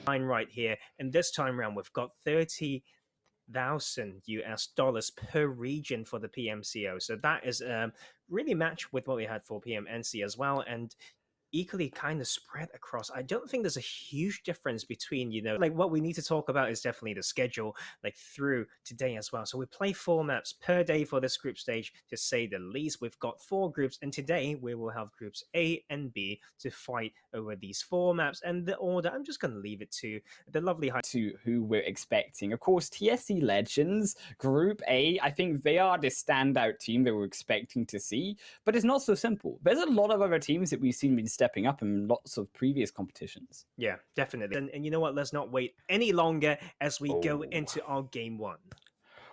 line right here. And this time around, we've got $30,000 per region for the PMCO. So that is really matched with what we had for PMNC as well. And equally kind of spread across. I don't think there's a huge difference between, like what we need to talk about is definitely the schedule, like through today as well. So we play 4 maps per day for this group stage, to say the least. We've got 4 groups, and today we will have groups A and B to fight over these 4 maps. And the order, I'm just going to leave it to the lovely to who we're expecting. Of course, TSC Legends, Group A, I think they are the standout team that we're expecting to see, but it's not so simple. There's a lot of other teams that we've seen been stepping up in lots of previous competitions. Yeah, definitely. And you know what? Let's not wait any longer as we go into our game 1.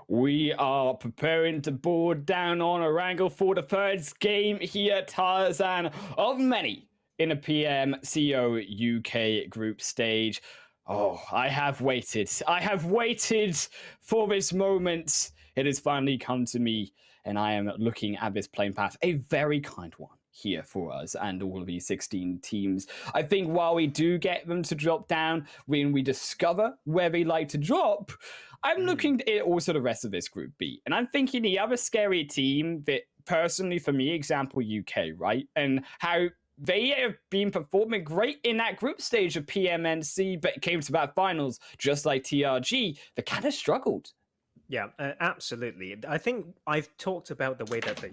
We are preparing to board down on a wrangle for the first game here, Tarzan, of many in a PMCO UK group stage. Oh, I have waited. I have waited for this moment. It has finally come to me, and I am looking at this playing path, a very kind one here for us and all of these 16 teams. I think while we do get them to drop down, when we discover where they like to drop, I'm looking at also the rest of this Group B. And I'm thinking the other scary team that, personally for me, example UK, right? And how they have been performing great in that group stage of PMNC, but it came to that finals, just like TRG, they kind of struggled. Yeah, absolutely. I think I've talked about the way that they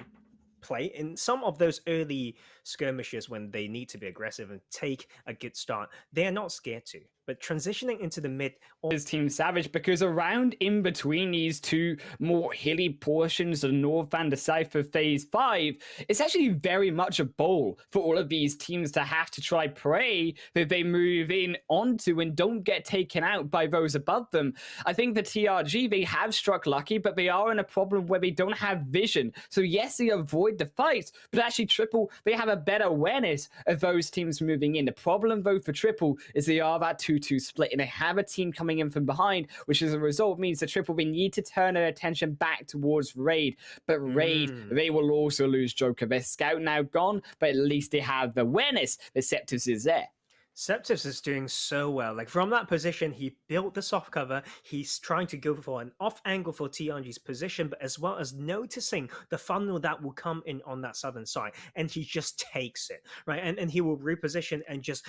play in some of those early skirmishes when they need to be aggressive and take a good start. They are not scared to. But transitioning into the mid is Team Savage, because around in between these two more hilly portions of North and the South of Phase 5, it's actually very much a bowl for all of these teams to have to try prey that they move in onto and don't get taken out by those above them. I think the TRG, they have struck lucky, but they are in a problem where they don't have vision. So yes, they avoid the fight, but actually Triple, they have a better awareness of those teams moving in. The problem though for Triple is they are that 2-2 split, and they have a team coming in from behind, which as a result means that Triple, they need to turn their attention back towards Raid. But Raid, they will also lose Joker. Their scout now gone, but at least they have the awareness that Septus is there. Septus is doing so well. Like from that position, he built the soft cover. He's trying to go for an off angle for TRG's position, but as well as noticing the funnel that will come in on that southern side. And he just takes it, right? And he will reposition and just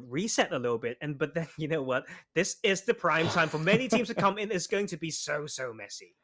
reset a little bit. But then, you know what? This is the prime time for many teams to come in. It's going to be so messy.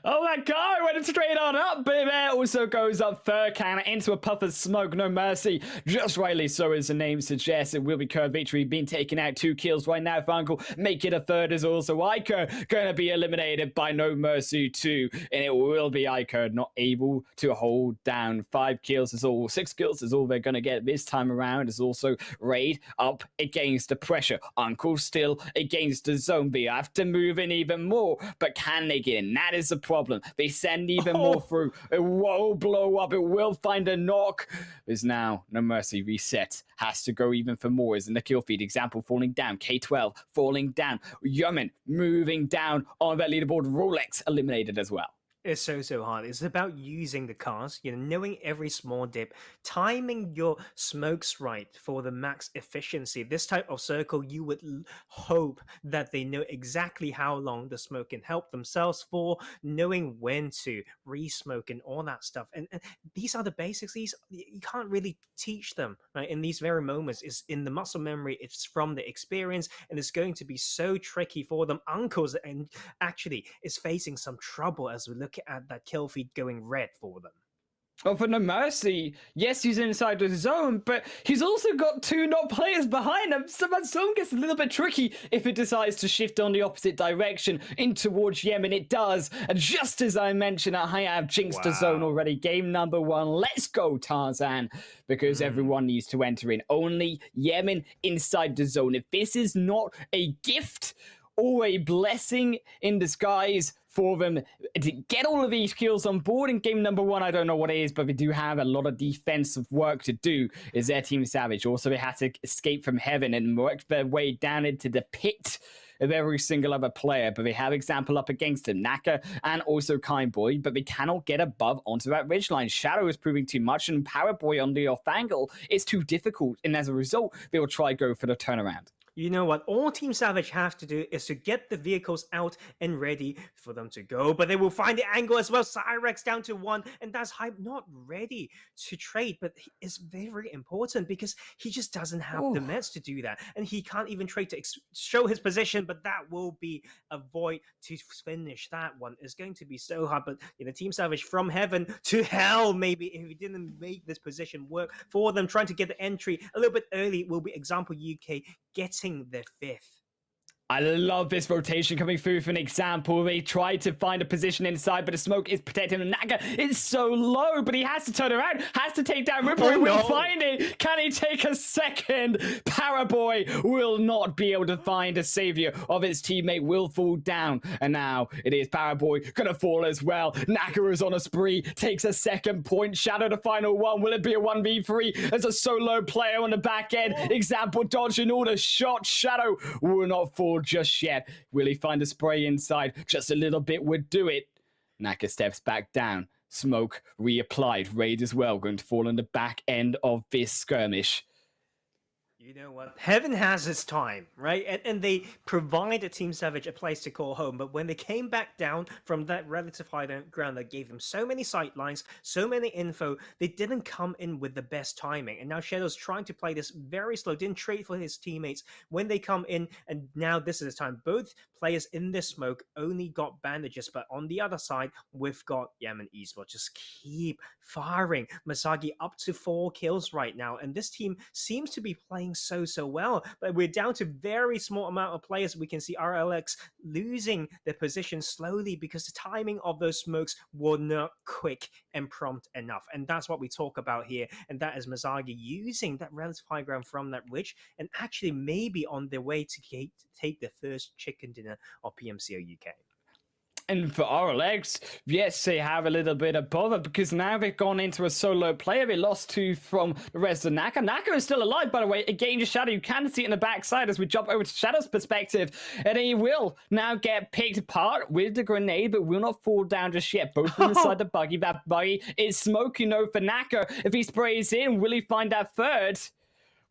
Oh my god, went straight on up, but there also goes up Furcan into a puff of smoke, no mercy. Just rightly so, as the name suggests. It will be Curve Victory being taken out, 2 kills right now. Fungal make it a third is also Iker going to be eliminated by no mercy too, and it will be Iker not able to hold down. 5 kills is all, 6 kills is all they're going to get this time around. Is also Raid up against the pressure. Uncle still against the zone. They have to move in even more, but can they get in? That is the problem. They send even more through. It will blow up. It will find a knock. There's now no mercy. Reset has to go even for more. Is in the kill feed example falling down. K12 falling down. Yemen moving down on that leaderboard. Rolex eliminated as well. It's so hard. It's about using the cars, knowing every small dip, timing your smokes right for the max efficiency. This type of circle, you would hope that they know exactly how long the smoke can help themselves for, knowing when to re-smoke and all that stuff. And these are the basics. These you can't really teach them, right? In these very moments, it's in the muscle memory. It's from the experience, and it's going to be so tricky for them. Uncles and actually is facing some trouble as we look at that kill feed going red for them. Oh, for no mercy. Yes, he's inside the zone, but he's also got 2 not players behind him, so that zone gets a little bit tricky if it decides to shift on the opposite direction in towards Yemen. It does, and just as I mentioned, I have jinxed the zone already. Game number 1. Let's go, Tarzan, because everyone needs to enter in. Only Yemen inside the zone. If this is not a gift or a blessing in disguise for them to get all of these kills on board in game number 1, I don't know what it is, but they do have a lot of defensive work to do, is their Team Savage. Also, they had to escape from heaven and work their way down into the pit of every single other player, but they have example up against them, Naka and also Kindboy, but they cannot get above onto that ridgeline. Shadow is proving too much, and Powerboy on the off angle is too difficult, and as a result, they will try go for the turnaround. You know what? All Team Savage have to do is to get the vehicles out and ready for them to go, but they will find the angle as well. Cyrex down to 1, and that's Hype not ready to trade, but it's very important because he just doesn't have Ooh. the meds to do that, and he can't even trade to show his position, but that will be a void to finish that one. Is going to be so hard, but Team Savage from heaven to hell, maybe if he didn't make this position work for them, trying to get the entry a little bit early will be example UK getting their 5th. I love this rotation coming through for an example. They tried to find a position inside, but the smoke is protecting him. Naga is so low, but he has to turn around, has to take down Ripper. He will find it. Can he take a second? Paraboy will not be able to find a savior of his teammate, will fall down. And now it is Paraboy gonna fall as well. Naga is on a spree, takes a second point. Shadow the final one. Will it be a 1v3 as a solo player on the back end? Example dodging all the shots. Shadow will not fall just yet. Will he find a spray inside? Just a little bit would do it. Naka steps back down. Smoke reapplied. Raid as well, going to fall on the back end of this skirmish. You know what? Heaven has its time, right? And they provided Team Savage a place to call home. But when they came back down from that relative high ground that gave them so many sight lines, so many info, they didn't come in with the best timing. And now Shadow's trying to play this very slow, didn't trade for his teammates when they come in. And now this is the time. Both players in this smoke only got bandages. But on the other side, we've got Yemen Esports. Just keep firing. Masagi up to 4 kills right now. And this team seems to be playing so well, but we're down to very small amount of players. We can see RLX losing their position slowly because the timing of those smokes were not quick and prompt enough, and that's what we talk about here. And that is Mazagi using that relative high ground from that ridge and actually maybe on their way to take the first chicken dinner of PMCO UK. And for RLX, yes, they have a little bit of bother because now they've gone into a solo player. They lost 2 from the rest of Naka. Naka is still alive, by the way. Again, just Shadow. You can see it in the backside as we jump over to Shadow's perspective. And he will now get picked apart with the grenade, but will not fall down just yet. Both from inside the buggy. That buggy is smoking though for Naka. If he sprays in, will he find that third?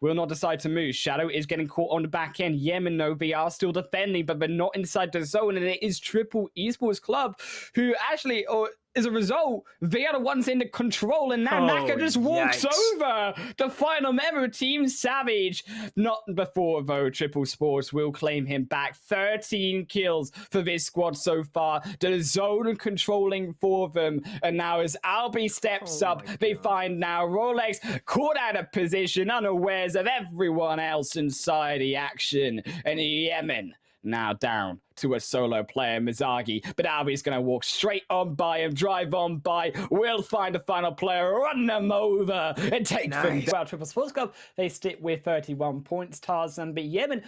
Will not decide to move. Shadow is getting caught on the back end. Yemen, though, they are still defending, but they're not inside the zone. And it is Triple Esports Club who actually, or as a result, they are the ones in the control. And now Naka just walks over the final member of Team Savage. Not before, though, Triple Sports will claim him back. 13 kills for this squad so far. The zone controlling for them. And now as Albi steps up, they find now Rolex caught out of position, unawares of everyone else inside the action. And Yemen now down to a solo player, Mizagi. But Albi's going to walk straight on by him, drive on by, will find a final player, run them over, and take them. Well, Triple Sports Club, they stick with 31 points. Tarzan beat Yemen,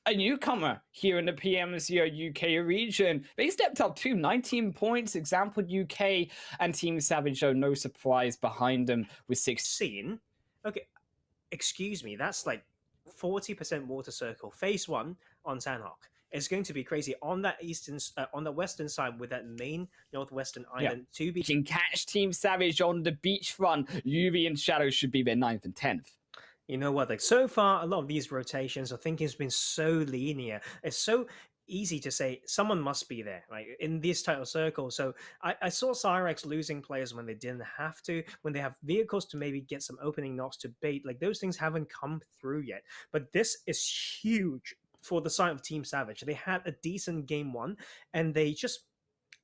a newcomer here in the PMCO UK region. They stepped up to 19 points. Example UK and Team Savage, though, no surprise behind them with 16. Okay, excuse me, that's like 40% water circle. Phase 1 on Sandhawk. It's going to be crazy on that on the western side with that main northwestern island. To be can catch Team Savage on the beachfront. UV and Shadow should be their 9th and 10th. You know what? Like so far, a lot of these rotations, I think, has been so linear. It's so easy to say someone must be there, like in this title circle. So I saw Cyrex losing players when they didn't have to, when they have vehicles to maybe get some opening knocks to bait. Like those things haven't come through yet. But this is huge for the side of Team Savage. They had a decent game 1 and they just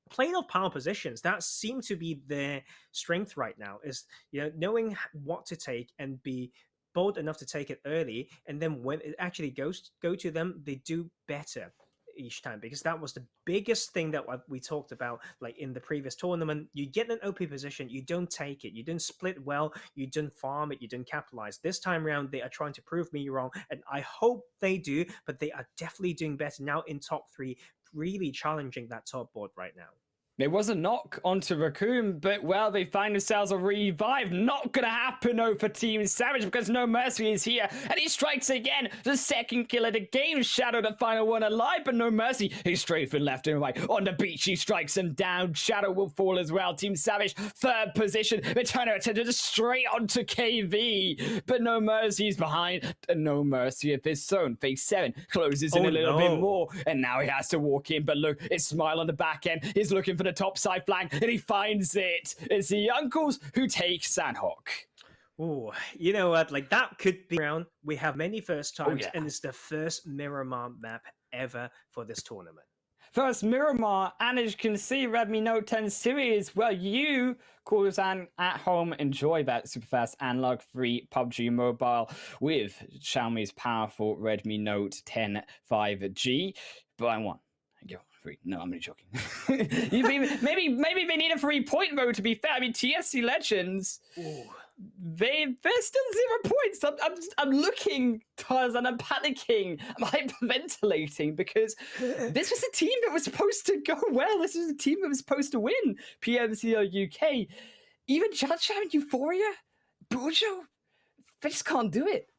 playing off power positions. That seemed to be their strength right now, is knowing what to take and be bold enough to take it early, and then when it actually go to them, they do better each time, because that was the biggest thing that we talked about, like in the previous tournament. You get an OP position, you don't take it, you don't split well, you don't farm it, you don't capitalize. This time around, they are trying to prove me wrong, and I hope they do, but they are definitely doing better now in top 3, really challenging that top board right now. There was a knock onto Raccoon, but well, they find themselves a revive. Not gonna happen though for Team Savage because No Mercy is here, and he strikes again. The second kill of the game. Shadow, the final one alive, but No Mercy. He's strafing left and right. On the beach, he strikes him down. Shadow will fall as well. Team Savage, third position. They turn their attention straight onto KV, but No Mercy is behind. And No Mercy at this zone. Phase 7 closes in a little bit more, and now he has to walk in. But look, it's Smile on the back end. He's looking for the top side flank, and he finds it. It's the uncles who take Sandhawk. Oh, you know what? Like, that could be around. We have many first times, and it's the first Miramar map ever for this tournament. First Miramar, and as you can see, Redmi Note 10 series, well, you, Corsan, at home, enjoy that super fast analog free PUBG Mobile with Xiaomi's powerful Redmi Note 10 5G. Buy one. Get one free. No, I'm only joking. maybe they need a 3-point mode, to be fair. I mean, TSC Legends, they're still 0 points. I'm looking, Tarzan, I'm panicking, I'm hyperventilating, because this was a team that was supposed to go well. This was a team that was supposed to win PMCO UK. Even Judge and Euphoria, Bujo, they just can't do it.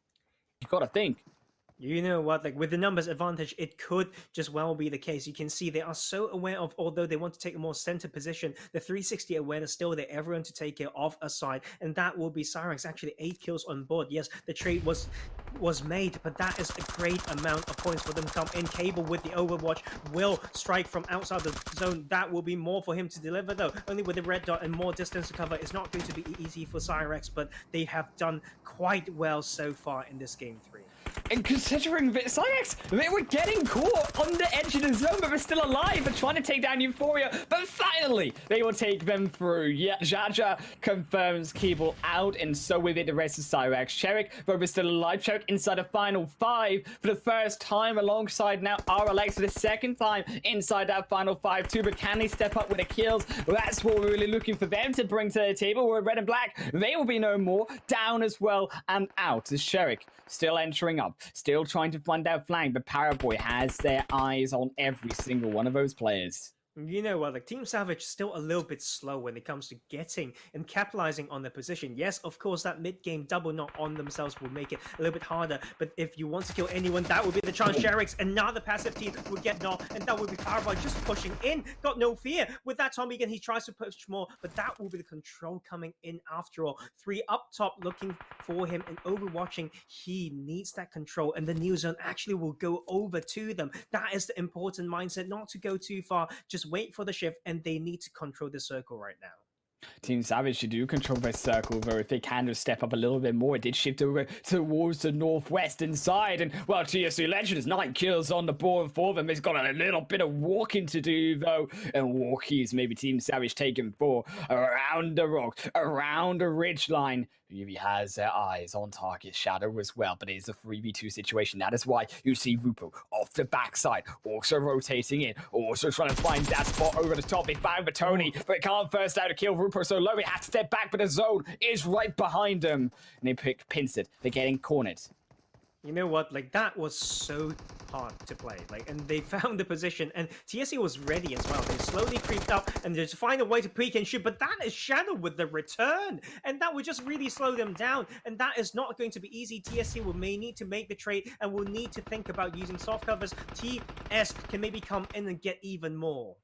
You gotta think. You know what, like with the numbers advantage, it could just well be the case. You can see they are so aware of, although they want to take a more center position, the 360 awareness still there, everyone to take it off a side, and that will be Cyrex. Actually 8 kills on board. Yes, the trade was made, but that is a great amount of points for them to come in. Cable with the Overwatch will strike from outside the zone. That will be more for him to deliver though, only with the red dot and more distance to cover. It's not going to be easy for Cyrex, but they have done quite well so far in this game 3. And considering that Cyrex, they were getting caught on the edge of the zone, but they're still alive and trying to take down Euphoria. But finally, they will take them through. Yeah, Jaja confirms Keeble out, and so with it, the rest of Cyrex. Sherrick, though they're still alive. Sherrick inside the final 5 for the first time, alongside now RLX for the second time inside that final 5 too. But can they step up with the kills? That's what we're really looking for them to bring to the table. We're red and black. They will be no more. Down as well and out is Sherrick. Still entering up, still trying to find out flank, but Paraboy has their eyes on every single one of those players. You know what, like Team Savage is still a little bit slow when it comes to getting and capitalizing on their position. Yes, of course, that mid-game double knock on themselves will make it a little bit harder, but if you want to kill anyone, that would be the chance. Sherrick's another passive team would get knocked, and that would be Paraboy just pushing in. Got no fear. With that Tommy again, he tries to push more, but that will be the control coming in after all. 3 up top looking for him and overwatching. He needs that control, and the new zone actually will go over to them. That is the important mindset, not to go too far, just wait for the shift, and they need to control the circle right now. Team Savage should do control their circle, though if they can just step up a little bit more. It did shift over towards the northwestern side, and well, TSC Legends 9 kills on the board for them. It's got a little bit of walking to do though, and walkies maybe Team Savage taking 4 around the rock, around the ridge line. He has their eyes on target. Shadow as well, but it is a 3v2 situation. That is why you see Rupo off the backside, also rotating in, also trying to find that spot over the top. They found Tony, but can't first out to kill Rupo so low. He has to step back, but the zone is right behind him. And they pick Pinsett. They're getting cornered. You know what, like that was so hard to play, like, and they found the position, and TSC was ready as well. They slowly creeped up and just find a way to peek and shoot, but that is Shadow with the return, and that would just really slow them down, and that is not going to be easy. TSC may need to make the trade and will need to think about using soft covers. TS can maybe come in and get even more.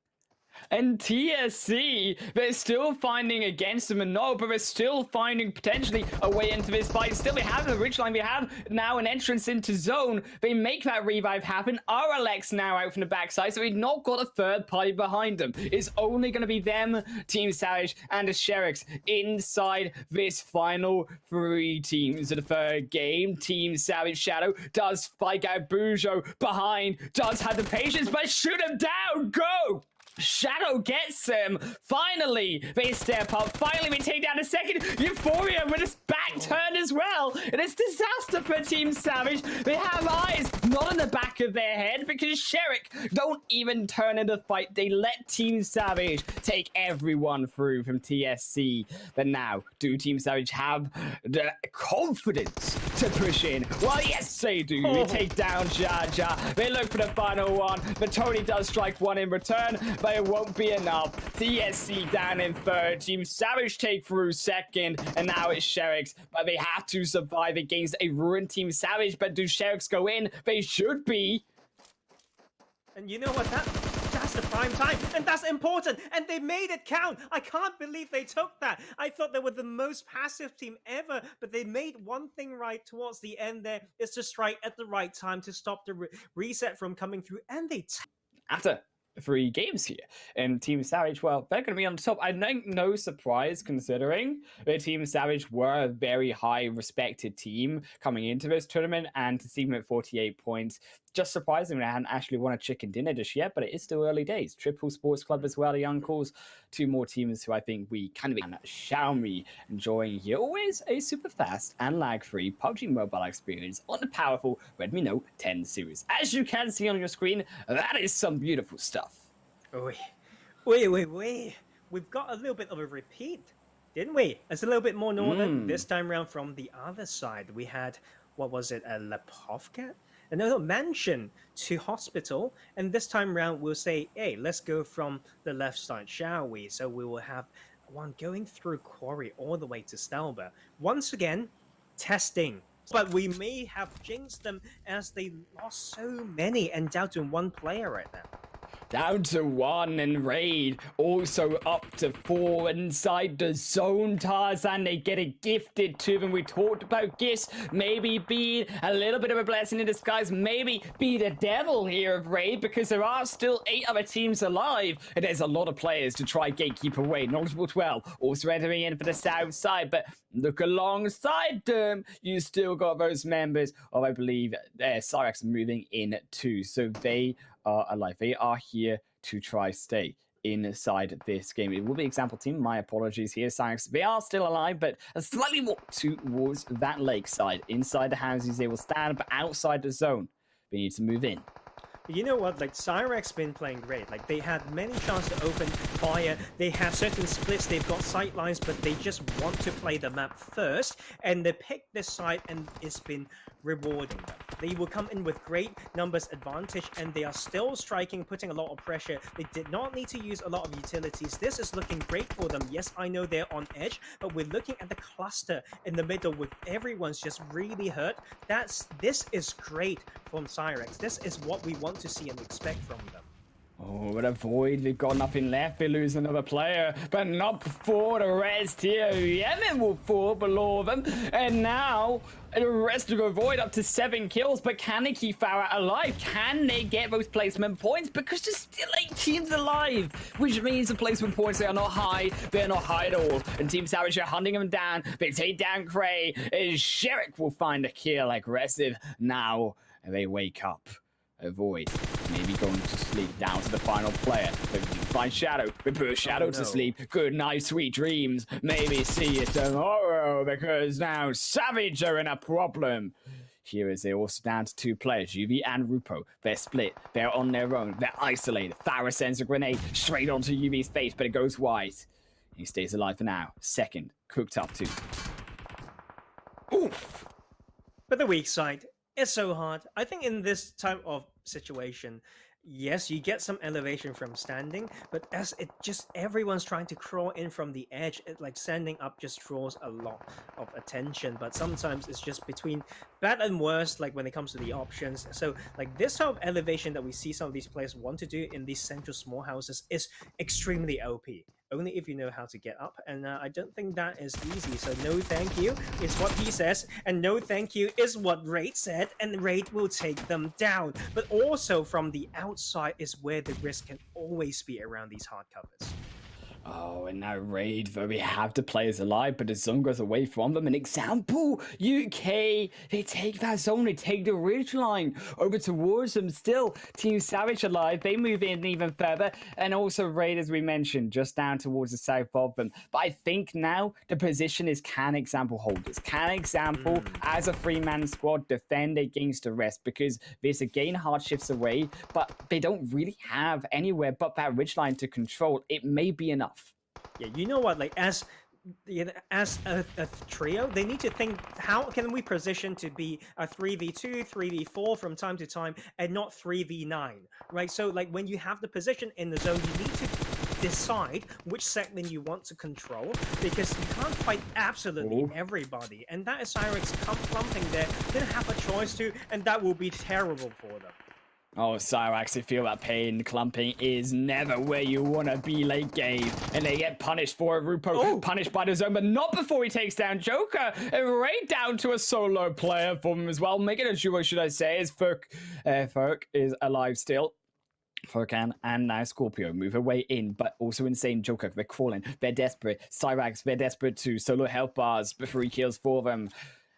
And TSC, they're still finding against them and no, but they're still finding potentially a way into this fight. Still, they have the ridgeline. They have now an entrance into zone. They make that revive happen. RLX now out from the backside, so they've not got a third party behind them. It's only going to be them, Team Savage, and the Sherricks inside this final 3 teams of the third game. Team Savage Shadow does spike out Bujo behind, does have the patience, but shoot him down. Go! Shadow gets him. Finally, they step up. Finally, they take down a second. Euphoria with his back turned as well. And it's disaster for Team Savage. They have eyes not in the back of their head because Sherrick don't even turn in the fight. They let Team Savage take everyone through from TSC. But now, do Team Savage have the confidence to push in. Well, yes, they do. They take down Jaja. They look for the final one, but Tony does strike one in return, but it won't be enough. TSC down in third. Team Savage take through second, and now it's Sherrix. But they have to survive against a ruined Team Savage. But do Sherrix go in? They should be. And you know what? That's the prime time, and that's important, and they made it count. I can't believe they took that. I thought they were the most passive team ever, but they made one thing right towards the end there, is to strike at the right time to stop the reset from coming through, and they after 3 games here. And Team Savage, well, they're going to be on top. I think no surprise considering that Team Savage were a very high respected team coming into this tournament, and to see them at 48 points, just surprisingly, I hadn't actually won a chicken dinner just yet, but it is still early days. Triple Sports Club as well, the Uncles, 2 more teams who I think we kind of... And Xiaomi enjoying here. Always a super fast and lag-free PUBG mobile experience on the powerful Redmi Note 10 series. As you can see on your screen, that is some beautiful stuff. Wait. We've got a little bit of a repeat, didn't we? It's a little bit more northern. This time around from the other side. We had, what was it, a Lepovka? Another mansion to hospital, and this time around we'll say, hey, let's go from the left side, shall we? So we will have one going through Quarry all the way to Stelba. Once again, testing. But we may have jinxed them as they lost so many and down to 1 player right now. Down to 1, and Raid also up to 4 inside the zone. Tarzan, they get it gifted to them. We talked about gifts maybe being a little bit of a blessing in disguise, maybe be the devil here of Raid, because there are still 8 other teams alive, and there's a lot of players to try gatekeep away. Knowledgeable 12 also entering in for the south side, but look alongside them, you still got those members of, I believe, Cyrex moving in too, so they are alive. They are here to try stay inside this game. It will be example team. My apologies here, Cyrex. They are still alive, but slightly more towards that lakeside. Inside the houses, they will stand, but outside the zone, they need to move in. You know what, like, Cyrex been playing great. Like, they had many chances to open fire. They have certain splits, they've got sight lines, but they just want to play the map first, and they pick this side, and it's been rewarding them. They will come in with great numbers advantage, and they are still striking, putting a lot of pressure. They did not need to use a lot of utilities. This is looking great for them. Yes, I know they're on edge, but we're looking at the cluster in the middle with everyone's just really hurt. This is great from Cyrex. This is what we want to see and expect from them. Oh, but a Void, they've got nothing left. They lose another player, but not before the rest here. Yemen will fall below them, and now the rest of a Void up to 7 kills, but can they keep Farah alive? Can they get those placement points? Because there's still 8 teams alive, which means the placement points, they are not high. They're not high at all, and Team Savage are hunting them down. They take down Cray, and Sherrick will find a kill. Aggressive now, and they wake up. Avoid maybe going to sleep, down to the final player. They find Shadow. We put Shadow to sleep. Good night, sweet dreams. Maybe see you tomorrow, because now Savage are in a problem. Here is they also down to 2 players, UV and Rupo. They're split. They're on their own. They're isolated. Farah sends a grenade straight onto UV's face, but it goes wide. He stays alive for now. Second, cooked up too. Oof. But the weak side, it's so hard. I think in this type of situation, yes, you get some elevation from standing, but as it just everyone's trying to crawl in from the edge, it, like, standing up just draws a lot of attention. But sometimes it's just between bad and worse, like when it comes to the options. So like this type of elevation that we see some of these players want to do in these central small houses is extremely OP. Only if you know how to get up, and I don't think that is easy. So no thank you is what he says, and no thank you is what Raid said, and Raid will take them down. But also from the outside is where the risk can always be around these hard covers. Oh, and now Raid, though we have the players alive, but the zone goes away from them. An example, UK, they take that zone, they take the ridge line over towards them. Still, Team Savage alive, they move in even further. And also Raid, as we mentioned, just down towards the south of them. But I think now the position is, can example holders? Can example, as a 3-man squad, defend against the rest? Because this again hard shifts away, but they don't really have anywhere but that ridge line to control. It may be enough. Yeah, you know what, like, as as a trio, they need to think, how can we position to be a 3v2, 3v4 from time to time, and not 3v9, right? So, like, when you have the position in the zone, you need to decide which segment you want to control, because you can't fight absolutely everybody. And that is Cyrex clumping there. They don't have a choice to, and that will be terrible for them. Oh, Cyrax, you feel that pain. Clumping is never where you want to be late game. And they get punished for it. Rupo punished by the zone, but not before he takes down Joker. And right down to a solo player for him as well. Making a duo, should I say, is Ferk. Ferk is alive still. Furkan and now Scorpio move away in, but also Insane Joker. They're crawling. They're desperate. Cyrax, they're desperate too. Solo health bars, 3 kills for them.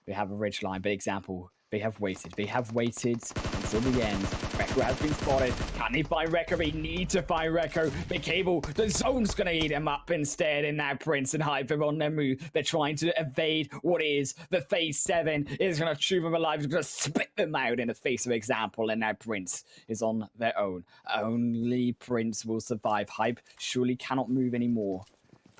They have a ridge line, but example, they have waited. They have waited until the end. Rekko has been spotted. Can he find Rekko? They need to find Rekko. The cable, the zone's going to eat him up instead. And now Prince and Hyper on their move. They're trying to evade what is the Phase 7. Is going to chew them alive. It's going to spit them out in the face of example. And now Prince is on their own. Only Prince will survive. Hype surely cannot move anymore.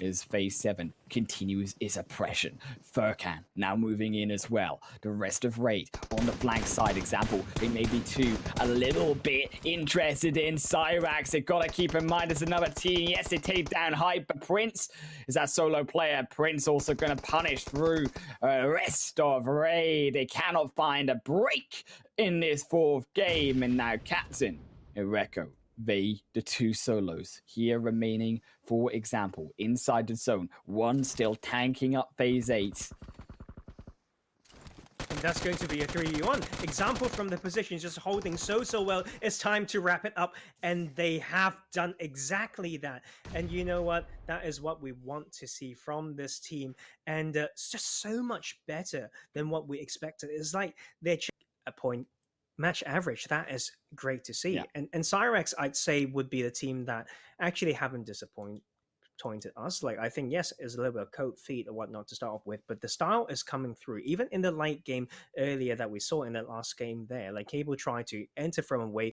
Is Phase 7 continues its oppression. Furkan now moving in as well. The rest of Raid on the flank side. Example, they may be too a little bit interested in Cyrax. They've got to keep in mind there's another team. Yes, they take down Hype, but Prince is that solo player. Prince also going to punish through the rest of Raid. They cannot find a break in this 4th game. And now Captain Ireko. The two solos here remaining, for example, inside the zone. One still tanking up Phase 8. And that's going to be a 3v1. Example from the position, just holding so well. It's time to wrap it up. And they have done exactly that. And you know what? That is what we want to see from this team. And it's just so much better than what we expected. It's like they're a point match average. That is great to see. Yeah. And Cyrex, I'd say, would be the team that actually haven't disappointed us. Like, I think, yes, it's a little bit of cold feet or whatnot to start off with, but the style is coming through. Even in the late game earlier that we saw in that last game there, like Cable tried to enter from away